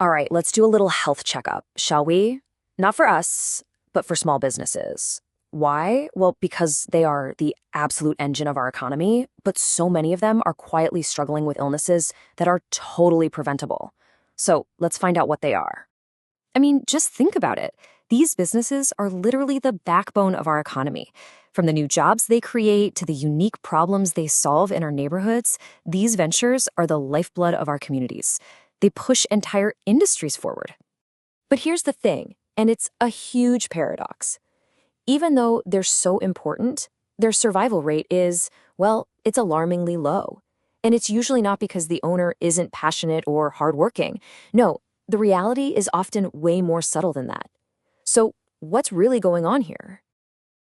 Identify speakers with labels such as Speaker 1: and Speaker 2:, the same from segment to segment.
Speaker 1: All right, let's do a little health checkup, shall we? Not for us, but for small businesses. Why? Well, because they are the absolute engine of our economy, but so many of them are quietly struggling with illnesses that are totally preventable. So let's find out what they are. I mean, just think about it. These businesses are literally the backbone of our economy. From the new jobs they create to the unique problems they solve in our neighborhoods, these ventures are the lifeblood of our communities. They push entire industries forward. But here's the thing, and it's a huge paradox. Even though they're so important, their survival rate is, well, it's alarmingly low. And it's usually not because the owner isn't passionate or hardworking. No, the reality is often way more subtle than that. So, what's really going on here?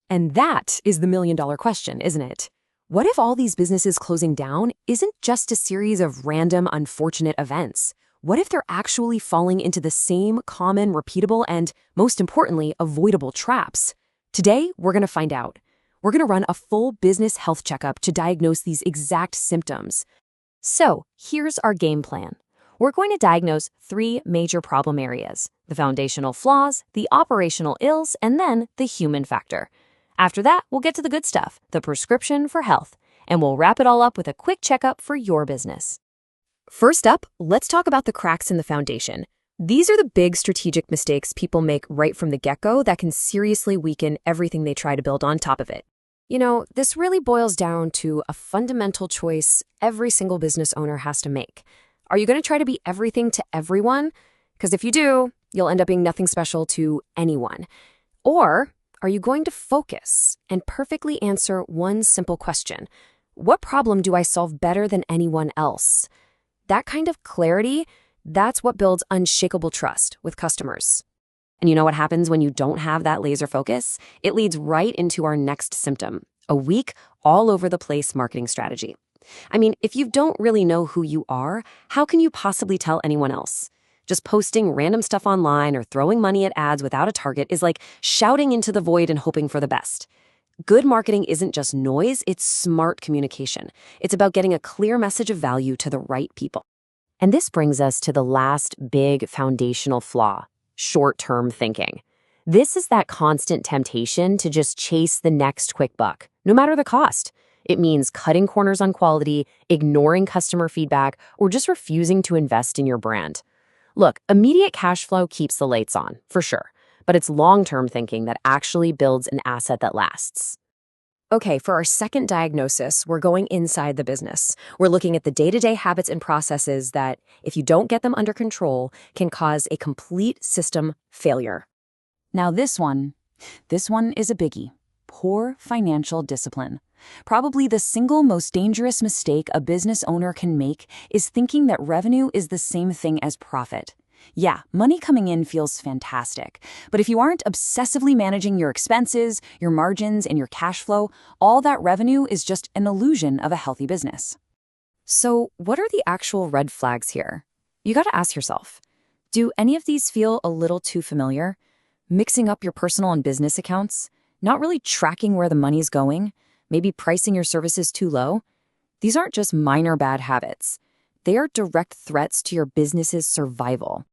Speaker 2: And that is the million-dollar question, isn't it? What if all these businesses closing down isn't just a series of random, unfortunate events? What if they're actually falling into the same common, repeatable, and, most importantly, avoidable traps? Today, we're going to find out. We're going to run a full business health checkup to diagnose these exact symptoms. So, here's our game plan. We're going to diagnose 3 major problem areas: the foundational flaws, the operational ills, and then the human factor. After that, we'll get to the good stuff, the prescription for health, and we'll wrap it all up with a quick checkup for your business. First up, let's talk about the cracks in the foundation. These are the big strategic mistakes people make right from the get-go that can seriously weaken everything they try to build on top of it. You know, this really boils down to a fundamental choice every single business owner has to make. Are you going to try to be everything to everyone? Because if you do, you'll end up being nothing special to anyone. Or are you going to focus and perfectly answer one simple question? What problem do I solve better than anyone else? That kind of clarity, that's what builds unshakable trust with customers. And you know what happens when you don't have that laser focus? It leads right into our next symptom, a weak, all over the place marketing strategy. I mean, if you don't really know who you are, how can you possibly tell anyone else? Just posting random stuff online or throwing money at ads without a target is like shouting into the void and hoping for the best. Good marketing isn't just noise, it's smart communication. It's about getting a clear message of value to the right people. And this brings us to the last big foundational flaw: short-term thinking. This is that constant temptation to just chase the next quick buck, no matter the cost. It means cutting corners on quality, ignoring customer feedback, or just refusing to invest in your brand. Look, immediate cash flow keeps the lights on, for sure, but it's long-term thinking that actually builds an asset that lasts. Okay, for our second diagnosis, we're going inside the business. We're looking at the day-to-day habits and processes that, if you don't get them under control, can cause a complete system failure.
Speaker 3: Now this one is a biggie: poor financial discipline. Probably the single most dangerous mistake a business owner can make is thinking that revenue is the same thing as profit. Yeah, money coming in feels fantastic, but if you aren't obsessively managing your expenses, your margins, and your cash flow, all that revenue is just an illusion of a healthy business.
Speaker 1: So, what are the actual red flags here? You gotta ask yourself, do any of these feel a little too familiar? Mixing up your personal and business accounts? Not really tracking where the money's going? Maybe pricing your services too low? These aren't just minor bad habits. They are direct threats to your business's survival.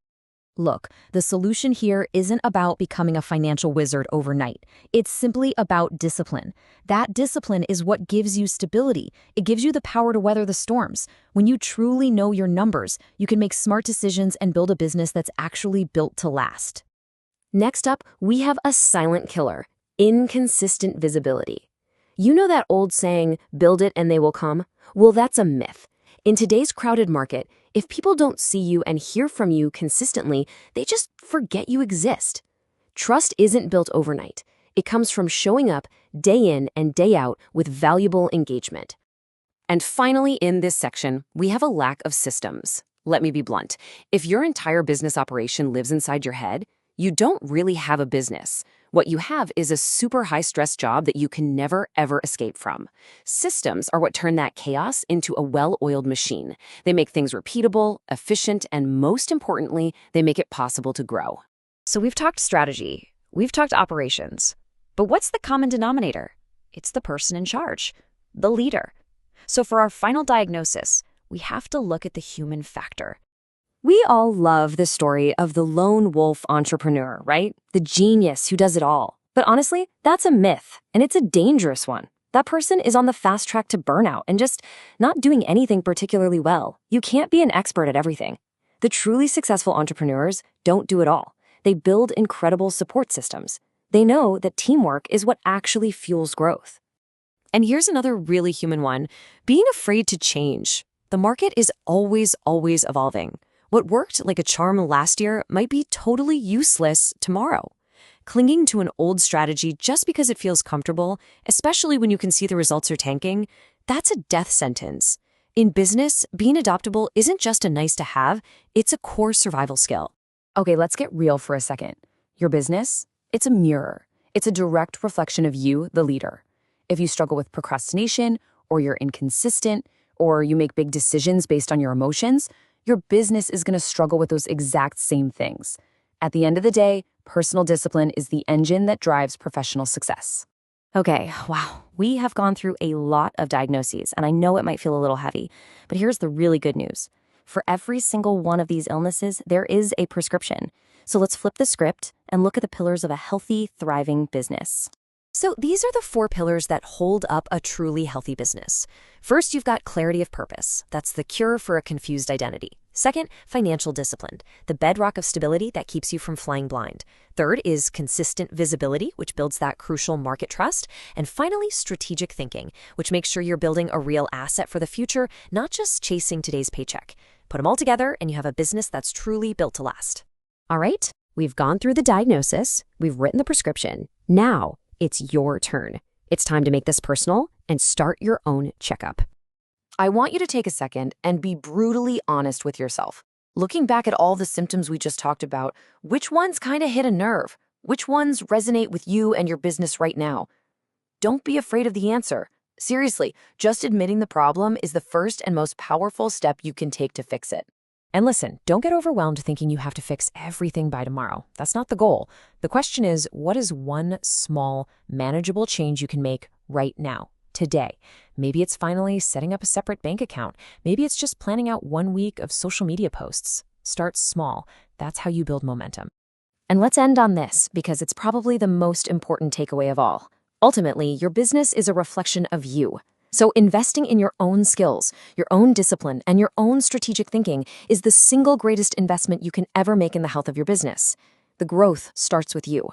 Speaker 1: Look, the solution here isn't about becoming a financial wizard overnight. It's simply about discipline. That discipline is what gives you stability. It gives you the power to weather the storms. When you truly know your numbers, you can make smart decisions and build a business that's actually built to last. Next up, we have a silent killer: inconsistent visibility. You know that old saying, build it and they will come? Well, that's a myth. In today's crowded market, if people don't see you and hear from you consistently, they just forget you exist. Trust isn't built overnight. It comes from showing up day in and day out with valuable engagement. And finally, in this section, we have a lack of systems. Let me be blunt. If your entire business operation lives inside your head, you don't really have a business. What you have is a super high-stress job that you can never, ever escape from. Systems are what turn that chaos into a well-oiled machine. They make things repeatable, efficient, and most importantly, they make it possible to grow.
Speaker 2: So we've talked strategy, we've talked operations, but what's the common denominator? It's the person in charge, the leader. So for our final diagnosis, we have to look at the human factor. We all love the story of the lone wolf entrepreneur, right? The genius who does it all. But honestly, that's a myth, and it's a dangerous one. That person is on the fast track to burnout and just not doing anything particularly well. You can't be an expert at everything. The truly successful entrepreneurs don't do it all. They build incredible support systems. They know that teamwork is what actually fuels growth. And here's another really human one: being afraid to change. The market is always evolving. What worked like a charm last year might be totally useless tomorrow. Clinging to an old strategy just because it feels comfortable, especially when you can see the results are tanking, that's a death sentence. In business, being adaptable isn't just a nice to have, it's a core survival skill.
Speaker 1: Okay, let's get real for a second. Your business, it's a mirror. It's a direct reflection of you, the leader. If you struggle with procrastination, or you're inconsistent, or you make big decisions based on your emotions, your business is going to struggle with those exact same things. At the end of the day, personal discipline is the engine that drives professional success.
Speaker 2: Okay, wow, we have gone through a lot of diagnoses, and I know it might feel a little heavy, but here's the really good news. For every single one of these illnesses, there is a prescription. So let's flip the script and look at the pillars of a healthy, thriving business. So these are the 4 pillars that hold up a truly healthy business. First, you've got clarity of purpose. That's the cure for a confused identity. Second, financial discipline, the bedrock of stability that keeps you from flying blind. Third is consistent visibility, which builds that crucial market trust. And finally, strategic thinking, which makes sure you're building a real asset for the future, not just chasing today's paycheck. Put them all together and you have a business that's truly built to last. All right, we've gone through the diagnosis, we've written the prescription. Now, it's your turn. It's time to make this personal and start your own checkup.
Speaker 1: I want you to take a second and be brutally honest with yourself. Looking back at all the symptoms we just talked about, which ones kind of hit a nerve? Which ones resonate with you and your business right now? Don't be afraid of the answer. Seriously, just admitting the problem is the first and most powerful step you can take to fix it.
Speaker 2: And listen, don't get overwhelmed thinking you have to fix everything by tomorrow. That's not the goal. The question is, what is one small, manageable change you can make right now, today? Maybe it's finally setting up a separate bank account. Maybe it's just planning out 1 week of social media posts. Start small. That's how you build momentum.
Speaker 1: And let's end on this, because it's probably the most important takeaway of all. Ultimately, your business is a reflection of you. So investing in your own skills, your own discipline, and your own strategic thinking is the single greatest investment you can ever make in the health of your business. The growth starts with you.